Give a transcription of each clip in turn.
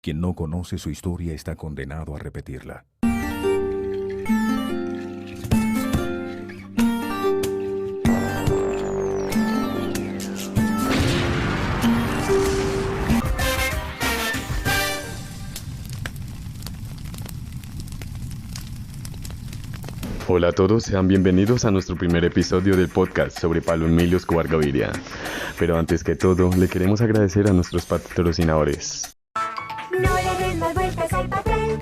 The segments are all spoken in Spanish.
Quien no conoce su historia está condenado a repetirla. Hola a todos, sean bienvenidos a nuestro primer episodio del podcast sobre Pablo Emilio Escobar Gaviria. Pero antes que todo, le queremos agradecer a nuestros patrocinadores. No le des más vueltas al papel,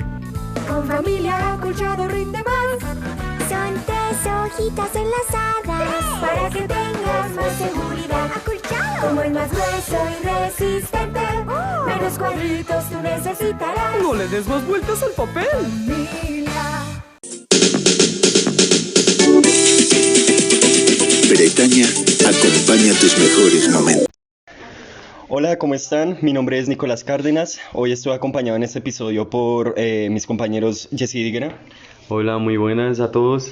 con familia acolchado rinde más. Son 3 hojitas enlazadas, para que tengas más seguridad. Acolchado, como es más grueso y resistente, menos cuadritos tú necesitarás. No le des más vueltas al papel. Familia. Bretaña acompaña tus mejores momentos. Hola, ¿cómo están? Mi nombre es Nicolás Cárdenas. Hoy estoy acompañado en este episodio por mis compañeros Jesse Diguera, Hola, muy buenas a todos.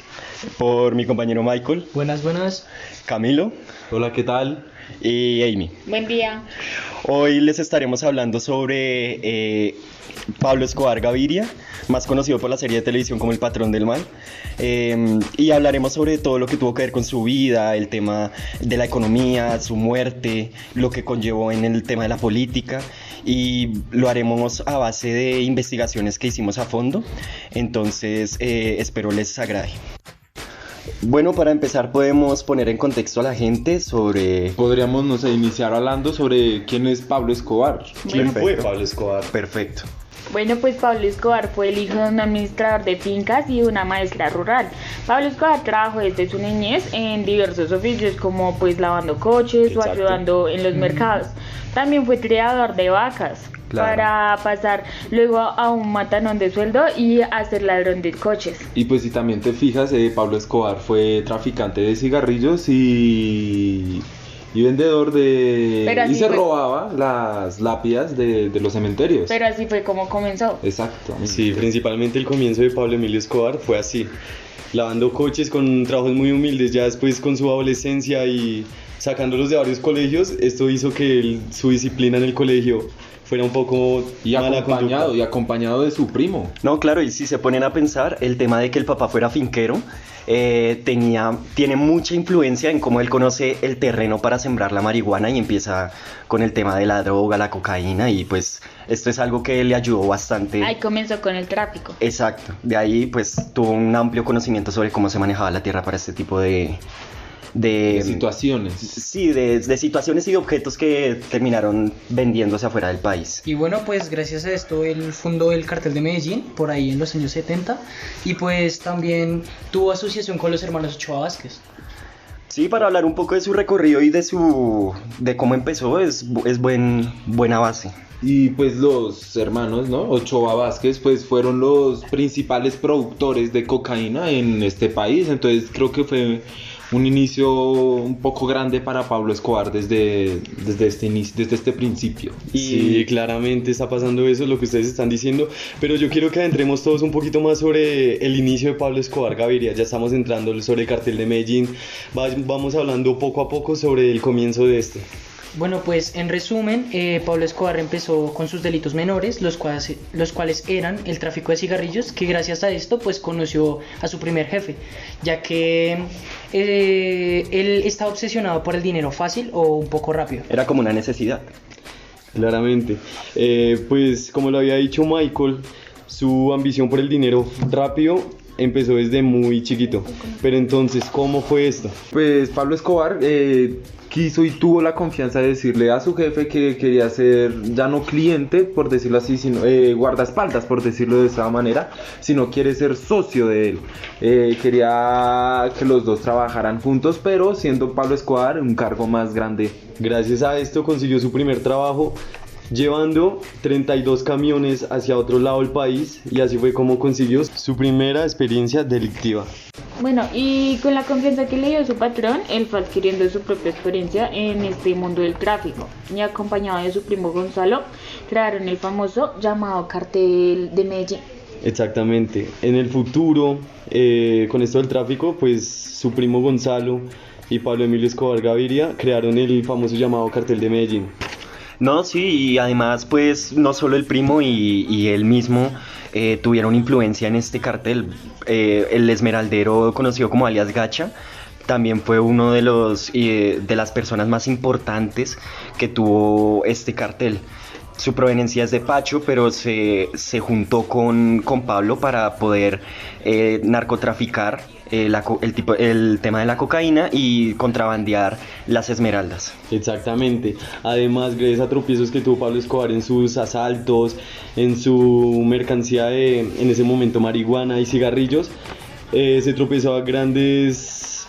por mi compañero Michael, Buenas. Camilo Hola, ¿qué tal? y Amy. Buen día. Hoy les estaremos hablando sobre Pablo Escobar Gaviria, más conocido por la serie de televisión como El Patrón del Mal, y hablaremos sobre todo lo que tuvo que ver con su vida, el tema de la economía, su muerte, lo que conllevó en el tema de la política, y lo haremos a base de investigaciones que hicimos a fondo. Entonces espero les agrade. Bueno, para empezar podemos poner en contexto a la gente sobre... Podríamos, no sé, iniciar hablando sobre quién es Pablo Escobar. Bueno, fue Pablo Escobar? Perfecto. Bueno, pues Pablo Escobar fue el hijo de un administrador de fincas y de una maestra rural. Pablo Escobar trabajó desde su niñez en diversos oficios como pues lavando coches o ayudando en los mercados. También fue criador de vacas. Claro. Para pasar luego a un matanón de sueldo y a ser ladrón de coches. Y pues si también te fijas, Pablo Escobar fue traficante de cigarrillos y vendedor de... Pero así y se fue. robaba las lápidas de los cementerios. Pero así fue como comenzó. Exacto. Sí, principalmente el comienzo de Pablo Emilio Escobar fue así, lavando coches con trabajos muy humildes. Ya después, con su adolescencia y sacándolos de varios colegios, esto hizo que su disciplina en el colegio fuera un poco Y mala acompañado de su primo. No, claro, y si se ponen a pensar, el tema de que el papá fuera finquero tiene mucha influencia en cómo él conoce el terreno para sembrar la marihuana y empieza con el tema de la droga, la cocaína, y pues esto es algo que le ayudó bastante. Ahí comenzó con el tráfico. Exacto, de ahí pues tuvo un amplio conocimiento sobre cómo se manejaba la tierra para este tipo de Situaciones. Sí, de situaciones y de objetos que terminaron vendiéndose afuera del país. Y bueno, pues gracias a esto él fundó el Cartel de Medellín por ahí en los años 70 y pues también tuvo asociación con los hermanos Ochoa Vázquez. Sí, para hablar un poco de su recorrido y de cómo empezó, es buena base. Y pues los hermanos, ¿no? Ochoa Vázquez, pues fueron los principales productores de cocaína en este país. Entonces creo que fue un inicio un poco grande para Pablo Escobar desde este principio. Sí, claramente está pasando eso, lo que ustedes están diciendo, pero yo quiero que adentremos todos un poquito más sobre el inicio de Pablo Escobar Gaviria. Ya estamos entrando sobre el cartel de Medellín, vamos hablando poco a poco sobre el comienzo de este. Bueno, pues en resumen, Pablo Escobar empezó con sus delitos menores, los cuales eran el tráfico de cigarrillos, que gracias a esto pues conoció a su primer jefe, ya que él estaba obsesionado por el dinero fácil o un poco rápido. Era como una necesidad. Claramente, pues como lo había dicho Michael, su ambición por el dinero rápido empezó desde muy chiquito. Pero entonces, ¿cómo fue esto? Pues Pablo Escobar quiso y tuvo la confianza de decirle a su jefe que quería ser ya no cliente, por decirlo así, sino guardaespaldas, por decirlo de esa manera, sino quiere ser socio de él. Quería que los dos trabajaran juntos, pero siendo Pablo Escobar un cargo más grande. Gracias a esto consiguió su primer trabajo, llevando 32 camiones hacia otro lado del país, y así fue como consiguió su primera experiencia delictiva. Bueno, y con la confianza que le dio su patrón, él fue adquiriendo su propia experiencia en este mundo del tráfico. Y acompañado de su primo Gonzalo, crearon el famoso llamado Cartel de Medellín. Exactamente. En el futuro, con esto del tráfico, pues su primo Gonzalo y Pablo Emilio Escobar Gaviria crearon el famoso llamado Cartel de Medellín. No, sí, y además pues no solo el primo y él mismo tuvieron influencia en este cartel. El esmeraldero conocido como alias Gacha también fue uno de las personas más importantes que tuvo este cartel. Su proveniencia es de Pacho, pero se juntó con Pablo para poder narcotraficar el tema de la cocaína y contrabandear las esmeraldas. Exactamente. Además, gracias a tropiezos que tuvo Pablo Escobar en sus asaltos, en su mercancía de, en ese momento, marihuana y cigarrillos, se tropezó a grandes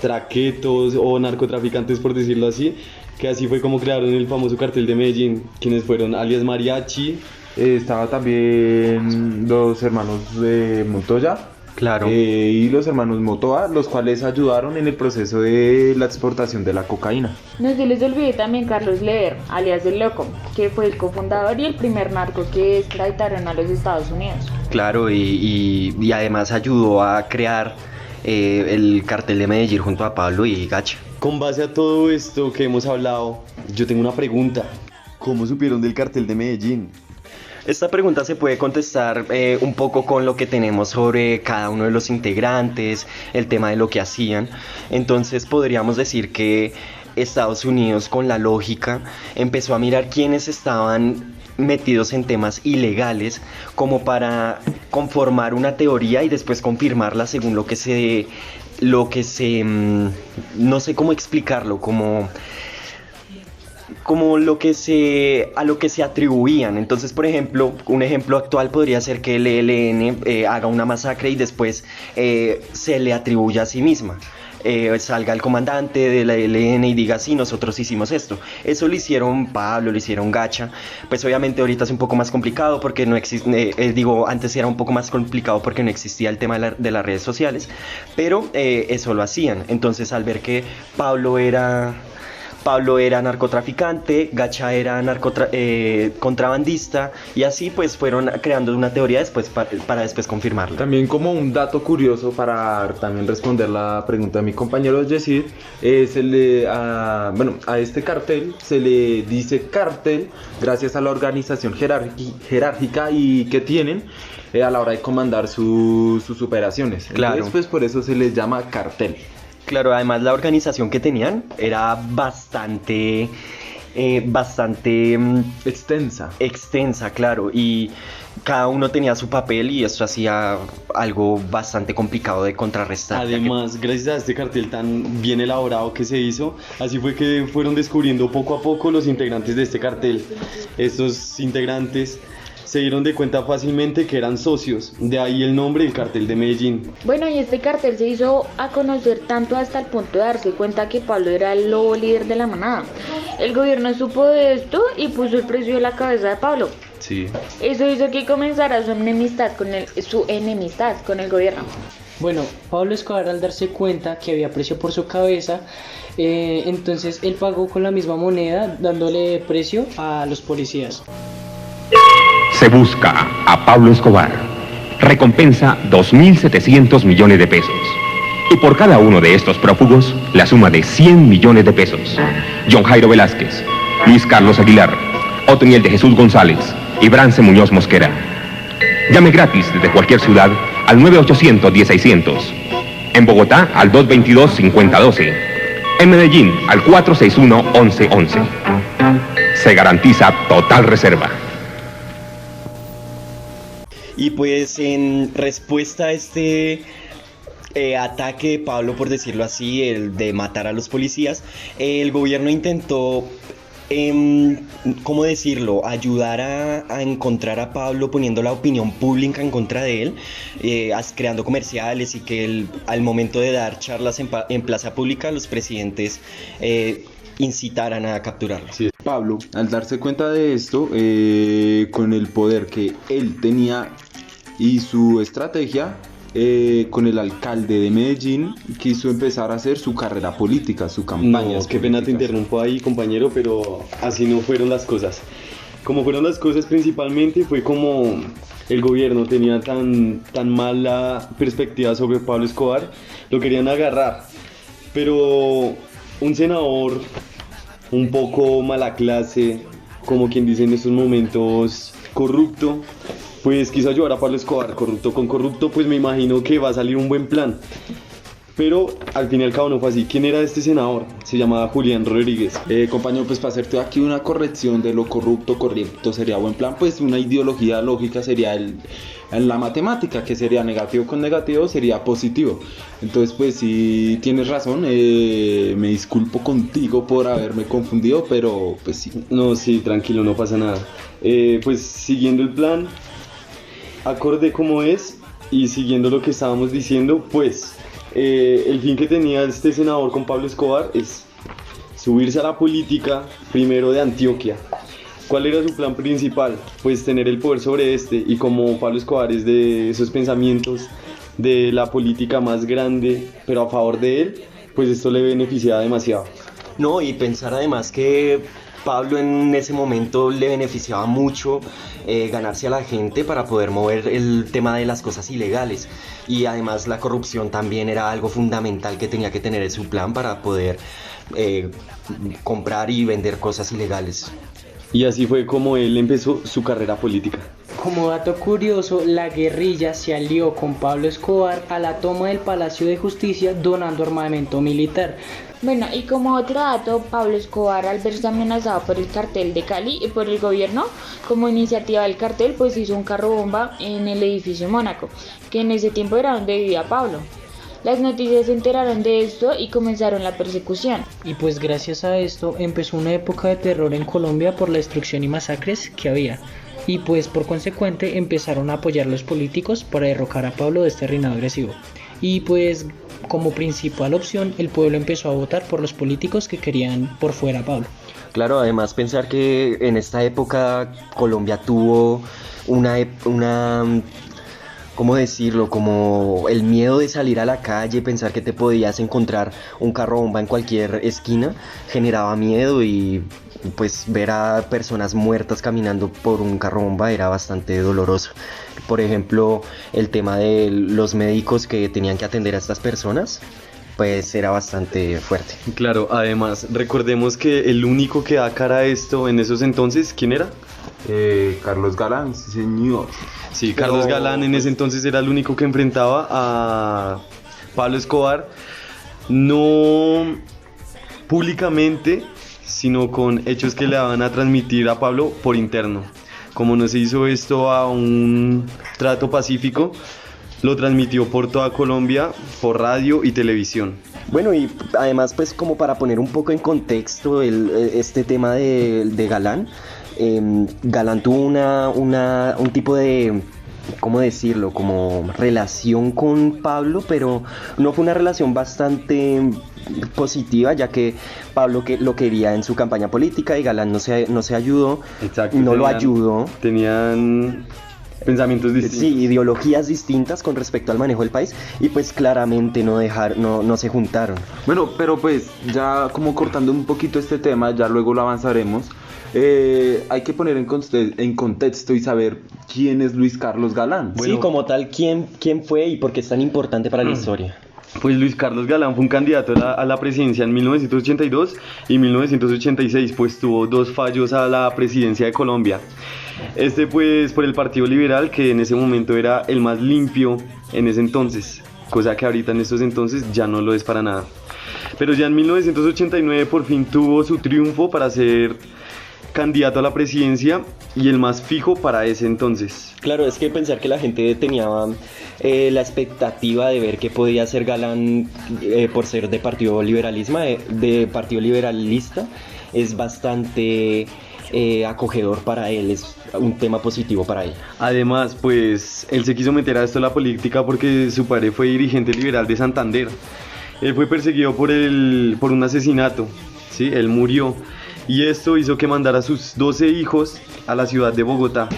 traquetos o narcotraficantes, por decirlo así, que así fue como crearon el famoso cartel de Medellín, quienes fueron alias Mariachi. Estaba también los hermanos de Montoya. Claro. Y los hermanos Motoa, los cuales ayudaron en el proceso de la exportación de la cocaína. No se les olvide también Carlos Leder, alias El Loco, que fue el cofundador y el primer narco que extraditaron a los Estados Unidos. Claro, y además ayudó a crear el cartel de Medellín junto a Pablo y Gacha. Con base a todo esto que hemos hablado, yo tengo una pregunta. ¿Cómo supieron del cartel de Medellín? Esta pregunta se puede contestar un poco con lo que tenemos sobre cada uno de los integrantes, el tema de lo que hacían. Entonces podríamos decir que Estados Unidos, con la lógica, empezó a mirar quiénes estaban metidos en temas ilegales como para conformar una teoría y después confirmarla según lo que se no sé cómo explicarlo, como a lo que se atribuían. Entonces, por ejemplo, un ejemplo actual podría ser que el ELN haga una masacre y después se le atribuya a sí misma. Salga el comandante de la ELN y diga, sí, nosotros hicimos esto. Eso lo hicieron Pablo, lo hicieron Gacha. Pues obviamente ahorita es un poco más complicado porque no existe, antes era un poco más complicado porque no existía el tema de las redes sociales, pero eso lo hacían. Entonces, al ver que Pablo era narcotraficante, Gacha era contrabandista, y así pues fueron creando una teoría después para después confirmarla. También como un dato curioso para también responder la pregunta de mi compañero Yesid, a este cartel se le dice cartel gracias a la organización jerárquica y que tienen a la hora de comandar sus operaciones. Claro. Entonces, pues por eso se les llama cartel. Claro, además la organización que tenían era bastante extensa, claro, y cada uno tenía su papel y eso hacía algo bastante complicado de contrarrestar. Además, gracias a este cartel tan bien elaborado que se hizo, así fue que fueron descubriendo poco a poco los integrantes de este cartel. Estos integrantes se dieron de cuenta fácilmente que eran socios, de ahí el nombre del cartel de Medellín. Bueno, y este cartel se hizo a conocer tanto hasta el punto de darse cuenta que Pablo era el lobo líder de la manada. El gobierno supo de esto y puso el precio de la cabeza de Pablo. Sí. Eso hizo que comenzara su enemistad con el gobierno. Bueno, Pablo Escobar, al darse cuenta que había precio por su cabeza, entonces él pagó con la misma moneda, dándole precio a los policías. Se busca a Pablo Escobar. Recompensa 2.700 millones de pesos. Y por cada uno de estos prófugos, la suma de 100 millones de pesos. John Jairo Velázquez, Luis Carlos Aguilar, Otoniel de Jesús González y Brance Muñoz Mosquera. Llame gratis desde cualquier ciudad al 9-800-1600. En Bogotá al 222-5012. En Medellín al 461-1111. Se garantiza total reserva. Y pues en respuesta a este ataque de Pablo, por decirlo así, el de matar a los policías, el gobierno intentó, ¿cómo decirlo?, ayudar a encontrar a Pablo poniendo la opinión pública en contra de él, creando comerciales y que al momento de dar charlas en plaza pública los presidentes incitaran a capturarlo. Sí. Pablo, al darse cuenta de esto, con el poder que él tenía y su estrategia, con el alcalde de Medellín, quiso empezar a hacer su carrera política, su campaña. No, qué pena te interrumpo ahí, compañero, pero así no fueron las cosas. Como fueron las cosas principalmente fue como el gobierno tenía tan mala perspectiva sobre Pablo Escobar, lo querían agarrar, pero un senador un poco mala clase, como quien dice en estos momentos corrupto, pues quiso ayudar a Pablo Escobar. Corrupto con corrupto, pues me imagino que va a salir un buen plan. Pero al fin y al cabo no fue así. ¿Quién era este senador? Se llamaba Julián Rodríguez. Compañero, pues para hacerte aquí una corrección de lo corrupto sería buen plan, pues una ideología lógica sería la matemática, que sería negativo con negativo sería positivo. Entonces pues sí tienes razón, me disculpo contigo por haberme confundido, pero pues sí. No, sí, tranquilo, no pasa nada. Pues siguiendo el plan, acorde como es y siguiendo lo que estábamos diciendo, pues el fin que tenía este senador con Pablo Escobar es subirse a la política primero de Antioquia. ¿Cuál era su plan principal? Pues tener el poder sobre este, y como Pablo Escobar es de esos pensamientos de la política más grande, pero a favor de él, pues esto le beneficiaba demasiado. No, y pensar además que Pablo en ese momento le beneficiaba mucho ganarse a la gente para poder mover el tema de las cosas ilegales, y además la corrupción también era algo fundamental que tenía que tener en su plan para poder comprar y vender cosas ilegales. Y así fue como él empezó su carrera política. Como dato curioso, la guerrilla se alió con Pablo Escobar a la toma del Palacio de Justicia, donando armamento militar. Bueno, y como otro dato, Pablo Escobar, al verse amenazado por el cartel de Cali y por el gobierno, como iniciativa del cartel, pues hizo un carro bomba en el edificio Mónaco, que en ese tiempo era donde vivía Pablo. Las noticias se enteraron de esto y comenzaron la persecución. Y pues gracias a esto empezó una época de terror en Colombia por la destrucción y masacres que había. Y pues por consecuente empezaron a apoyar los políticos para derrocar a Pablo de este reinado agresivo. Y pues como principal opción el pueblo empezó a votar por los políticos que querían por fuera a Pablo. Claro, además pensar que en esta época Colombia tuvo una ¿cómo decirlo? Como el miedo de salir a la calle, pensar que te podías encontrar un carro bomba en cualquier esquina, generaba miedo, y pues ver a personas muertas caminando por un carro bomba era bastante doloroso. Por ejemplo, el tema de los médicos que tenían que atender a estas personas, pues era bastante fuerte. Claro, además recordemos que el único que da cara a esto en esos entonces, ¿quién era? Carlos Galán, sí, señor. Sí, Carlos Galán en ese entonces era el único que enfrentaba a Pablo Escobar, no públicamente, sino con hechos que le van a transmitir a Pablo por interno. Como no se hizo esto a un trato pacífico, lo transmitió por toda Colombia, por radio y televisión. Bueno, y además pues como para poner un poco en contexto este tema de Galán, Galán tuvo un tipo de, ¿cómo decirlo?, como relación con Pablo, pero no fue una relación bastante positiva, ya que Pablo lo quería en su campaña política y Galán no se ayudó. Exacto, lo ayudó. Tenían pensamientos distintos. Sí, ideologías distintas con respecto al manejo del país, y pues claramente no se juntaron. Bueno, pero pues ya como cortando un poquito este tema, ya luego lo avanzaremos. Hay que poner en contexto y saber quién es Luis Carlos Galán. Bueno, sí, como tal, quién fue y por qué es tan importante para la historia. Pues Luis Carlos Galán fue un candidato a la presidencia en 1982 y 1986, pues tuvo 2 fallos a la presidencia de Colombia. Este pues por el Partido Liberal, que en ese momento era el más limpio en ese entonces, cosa que ahorita en estos entonces ya no lo es para nada. Pero ya en 1989 por fin tuvo su triunfo para ser candidato a la presidencia y el más fijo para ese entonces. Claro, es que pensar que la gente tenía la expectativa de ver qué podía hacer Galán por ser de partido liberalista es bastante acogedor para él, es un tema positivo para él. Además, pues él se quiso meter a esto de la política porque su padre fue dirigente liberal de Santander. Él fue perseguido por un asesinato, ¿sí? Él murió. Y esto hizo que mandara a sus 12 hijos a la ciudad de Bogotá.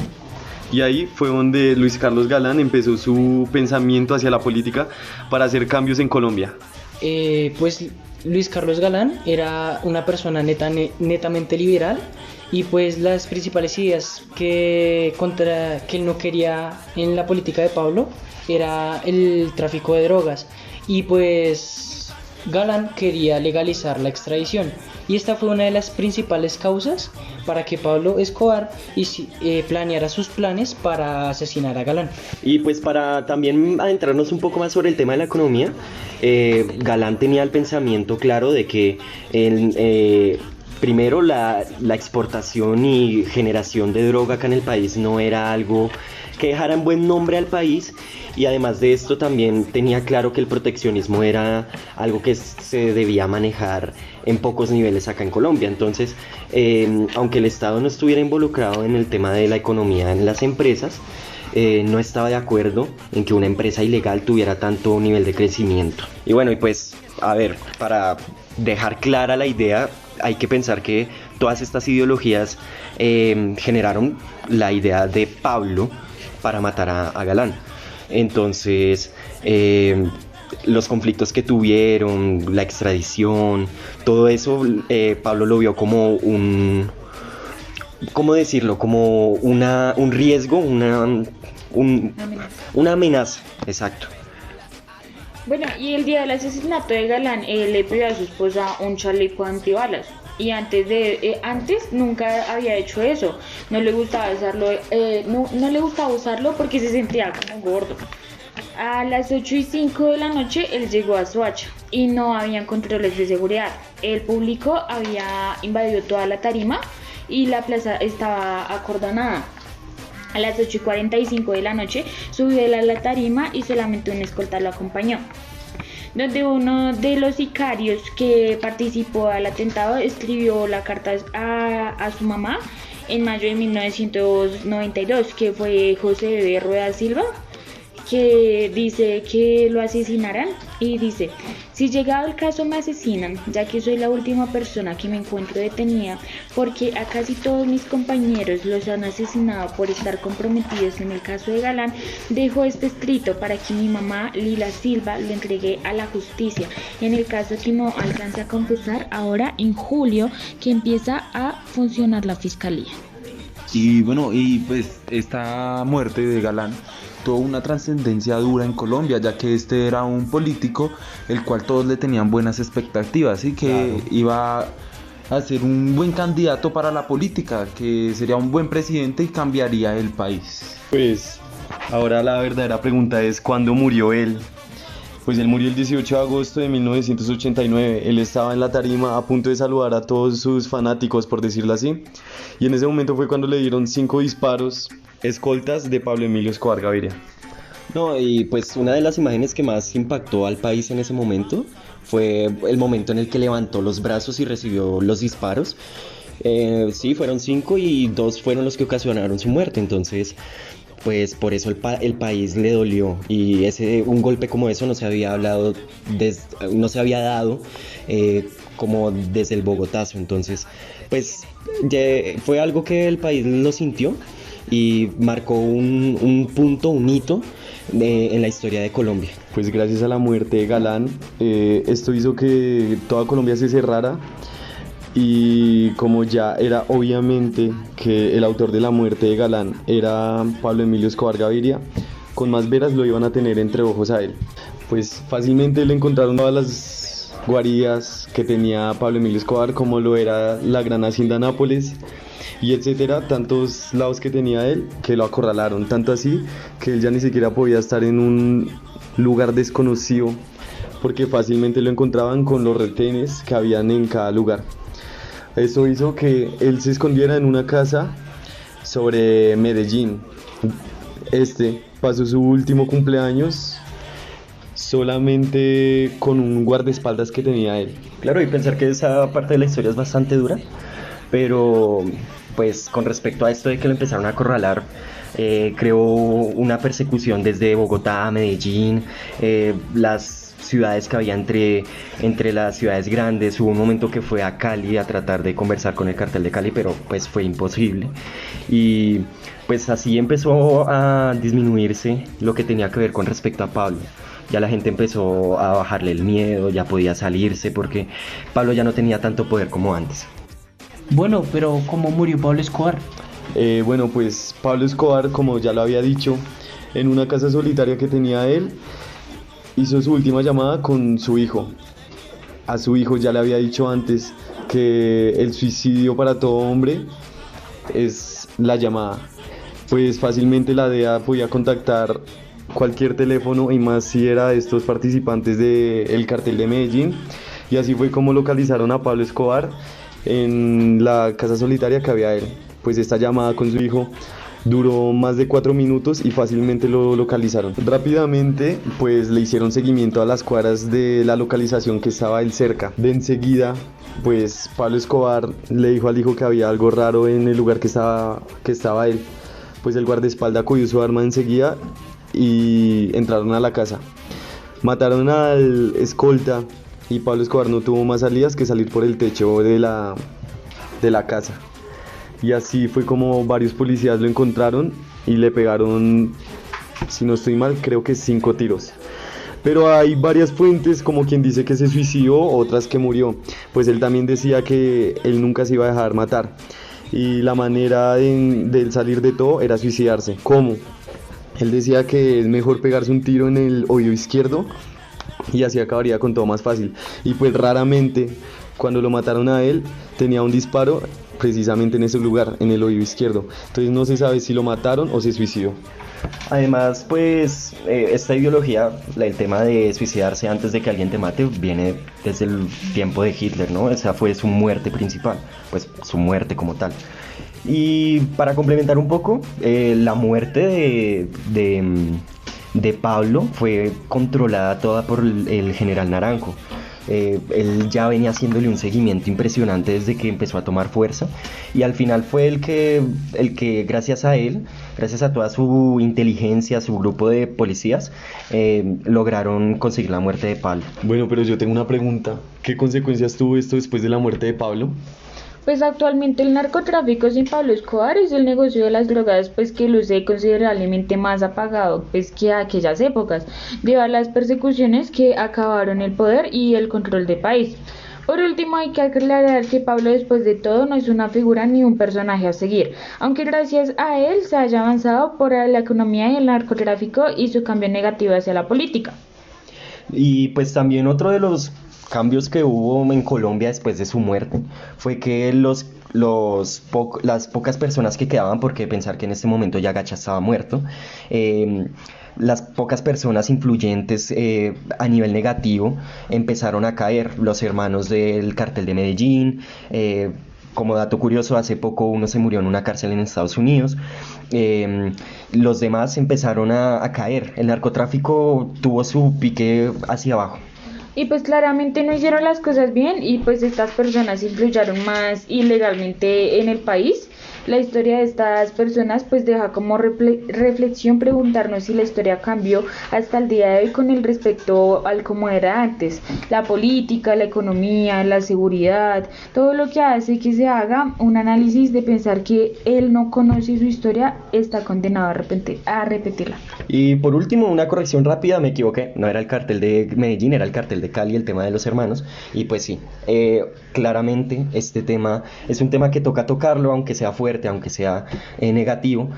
Y ahí fue donde Luis Carlos Galán empezó su pensamiento hacia la política para hacer cambios en Colombia. Pues Luis Carlos Galán era una persona netamente liberal, y pues las principales ideas que él no quería en la política de Pablo era el tráfico de drogas, y pues Galán quería legalizar la extradición. y esta fue una de las principales causas para que Pablo Escobar planeara sus planes para asesinar a Galán. Y pues para también adentrarnos un poco más sobre el tema de la economía, Galán tenía el pensamiento claro de que primero la exportación y generación de droga acá en el país no era algo que dejara en buen nombre al país, y además de esto también tenía claro que el proteccionismo era algo que se debía manejar en pocos niveles acá en Colombia. Entonces, aunque el Estado no estuviera involucrado en el tema de la economía en las empresas, no estaba de acuerdo en que una empresa ilegal tuviera tanto nivel de crecimiento. Y bueno, y pues, a ver, para dejar clara la idea, hay que pensar que todas estas ideologías generaron la idea de Pablo para matar a Galán. Entonces, los conflictos que tuvieron, la extradición, todo eso, Pablo lo vio como ¿cómo decirlo? Como un riesgo, una amenaza, exacto. Bueno, y el día del asesinato de Galán, le pidió a su esposa un chaleco antibalas. Y antes nunca había hecho eso. No le gustaba usarlo, no le gustaba usarlo porque se sentía como gordo. A las 8:05 de la noche él llegó a Soacha y no habían controles de seguridad. El público había invadido toda la tarima y la plaza estaba acordonada. A las 8:45 de la noche subió él a la tarima y solamente un escolta lo acompañó, donde uno de los sicarios que participó al atentado escribió la carta a su mamá en mayo de 1992, que fue José de Rueda Silva, que dice que lo asesinarán, y dice: si llegado el caso me asesinan, ya que soy la última persona que me encuentro detenida, porque a casi todos mis compañeros los han asesinado por estar comprometidos en el caso de Galán, dejo este escrito para que mi mamá Lila Silva lo entregue a la justicia, en el caso que no alcance a concursar ahora en julio, que empieza a funcionar la fiscalía. Y bueno, y pues esta muerte de Galán tuvo una trascendencia dura en Colombia, ya que este era un político el cual todos le tenían buenas expectativas y que claro, iba a ser un buen candidato para la política, que sería un buen presidente y cambiaría el país. Pues ahora la verdadera pregunta es: ¿cuándo murió él? Pues él murió el 18 de agosto de 1989, él estaba en la tarima a punto de saludar a todos sus fanáticos, por decirlo así, y en ese momento fue cuando le dieron 5 disparos escoltas de Pablo Emilio Escobar Gaviria. No, y pues una de las imágenes que más impactó al país en ese momento fue el momento en el que levantó los brazos y recibió los disparos. Sí, fueron 5 y 2 fueron los que ocasionaron su muerte, entonces pues por eso el país le dolió, y un golpe como eso no se había hablado, no se había dado como desde el Bogotazo. Entonces pues fue algo que el país lo sintió y marcó un punto, un hito en la historia de Colombia. Pues gracias a la muerte de Galán, esto hizo que toda Colombia se cerrara, y como ya era obviamente que el autor de la muerte de Galán era Pablo Emilio Escobar Gaviria, con más veras lo iban a tener entre ojos a él. Pues fácilmente le encontraron todas las guaridas que tenía Pablo Emilio Escobar, como lo era la Gran Hacienda Nápoles y etcétera, tantos lados que tenía él que lo acorralaron, tanto así que él ya ni siquiera podía estar en un lugar desconocido, porque fácilmente lo encontraban con los retenes que habían en cada lugar. Esto hizo que él se escondiera en una casa sobre Medellín. Pasó su último cumpleaños solamente con un guardaespaldas que tenía él. Claro, y pensar que esa parte de la historia es bastante dura, pero pues con respecto a esto de que lo empezaron a acorralar, creó una persecución desde Bogotá a Medellín, las ciudades que había entre las ciudades grandes. Hubo un momento que fue a Cali a tratar de conversar con el cartel de Cali, pero pues fue imposible, y pues así empezó a disminuirse lo que tenía que ver con respecto a Pablo. Ya la gente empezó a bajarle el miedo, ya podía salirse porque Pablo ya no tenía tanto poder como antes. Bueno, pero ¿cómo murió Pablo Escobar? Bueno, pues Pablo Escobar, como ya lo había dicho, en una casa solitaria que tenía él, hizo su última llamada con su hijo. A su hijo ya le había dicho antes que el suicidio para todo hombre es la llamada. Pues fácilmente la DEA podía contactar cualquier teléfono y más si era de estos participantes del cartel de Medellín, y así fue como localizaron a Pablo Escobar en la casa solitaria que había él. Pues esta llamada con su hijo duró más de 4 minutos y fácilmente lo localizaron. Rápidamente pues le hicieron seguimiento a las cuadras de la localización que estaba él cerca. De enseguida pues Pablo Escobar le dijo al hijo que había algo raro en el lugar que estaba él. Pues el guardaespaldas cogió su arma enseguida y entraron a la casa. Mataron al escolta y Pablo Escobar no tuvo más salidas que salir por el techo de la casa. Y así fue como varios policías lo encontraron y le pegaron, si no estoy mal, creo que 5 tiros. Pero hay varias fuentes, como quien dice que se suicidó, otras que murió. Pues él también decía que él nunca se iba a dejar matar. Y la manera de salir de todo era suicidarse. ¿Cómo? Él decía que es mejor pegarse un tiro en el oído izquierdo y así acabaría con todo más fácil. Y pues raramente, cuando lo mataron a él, tenía un disparo precisamente en ese lugar, en el oído izquierdo. Entonces no se sabe si lo mataron o se suicidó. Además, pues esta ideología, el tema de suicidarse antes de que alguien te mate, viene desde el tiempo de Hitler, ¿no? Esa fue su muerte principal, pues su muerte como tal. Y para complementar un poco, la muerte de Pablo fue controlada toda por el general Naranjo. Él ya venía haciéndole un seguimiento impresionante desde que empezó a tomar fuerza, y al final fue el que gracias a él, gracias a toda su inteligencia, su grupo de policías, lograron conseguir la muerte de Pablo. Bueno, pero yo tengo una pregunta. ¿Qué consecuencias tuvo esto después de la muerte de Pablo? Pues actualmente el narcotráfico sin Pablo Escobar es el negocio de las drogas pues que luce considerablemente más apagado pues que aquellas épocas, debido a las persecuciones que acabaron el poder y el control del país. Por último, hay que aclarar que Pablo, después de todo, no es una figura ni un personaje a seguir, aunque gracias a él se haya avanzado por la economía y el narcotráfico y su cambio negativo hacia la política. Y pues también otro de los cambios que hubo en Colombia después de su muerte fue que las pocas personas que quedaban, porque pensar que en este momento ya Gacha estaba muerto, las pocas personas influyentes a nivel negativo empezaron a caer. Los hermanos del cartel de Medellín, como dato curioso, hace poco uno se murió en una cárcel en Estados Unidos. Los demás empezaron a caer. El narcotráfico tuvo su pique hacia abajo. Y pues claramente no hicieron las cosas bien y pues estas personas influyeron más ilegalmente en el país. La historia de estas personas pues deja como reflexión preguntarnos si la historia cambió hasta el día de hoy con el respecto al como era antes. La política, la economía, la seguridad, todo lo que hace que se haga un análisis de pensar que él no conoce su historia está condenado a repetirla. Y por último, una corrección rápida, me equivoqué, no era el cartel de Medellín, era el cartel de Cali, el tema de los hermanos. Y pues sí, claramente este tema es un tema que toca tocarlo, aunque sea fuerte, aunque sea negativo.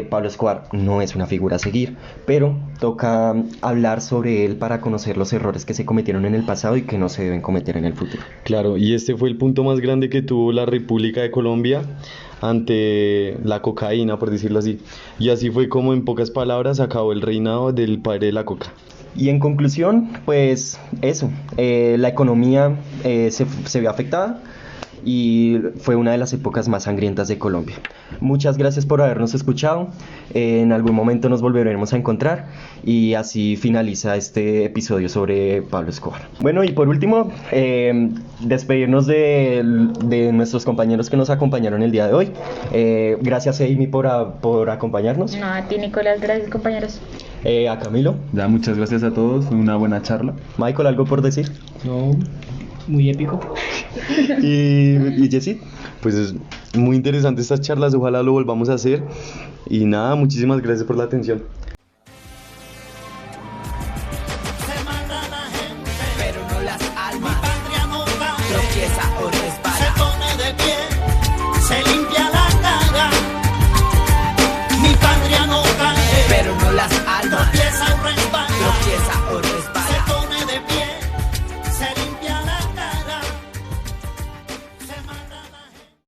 Pablo Escobar no es una figura a seguir, pero toca hablar sobre él para conocer los errores que se cometieron en el pasado y que no se deben cometer en el futuro. Claro, y este fue el punto más grande que tuvo la República de Colombia ante la cocaína, por decirlo así. Y así fue como, en pocas palabras, acabó el reinado del padre de la coca. Y en conclusión, pues eso, la economía se vio afectada y fue una de las épocas más sangrientas de Colombia. Muchas gracias por habernos escuchado. En algún momento nos volveremos a encontrar y así finaliza este episodio sobre Pablo Escobar. Bueno, y por último, despedirnos de nuestros compañeros que nos acompañaron el día de hoy. Gracias, Amy, por acompañarnos. No, a ti, Nicolás, gracias, compañeros. A Camilo. Ya, muchas gracias a todos, fue una buena charla. Michael, ¿algo por decir? No, muy épico. ¿Y Jessy? Pues es muy interesante estas charlas, ojalá lo volvamos a hacer. Y nada, muchísimas gracias por la atención.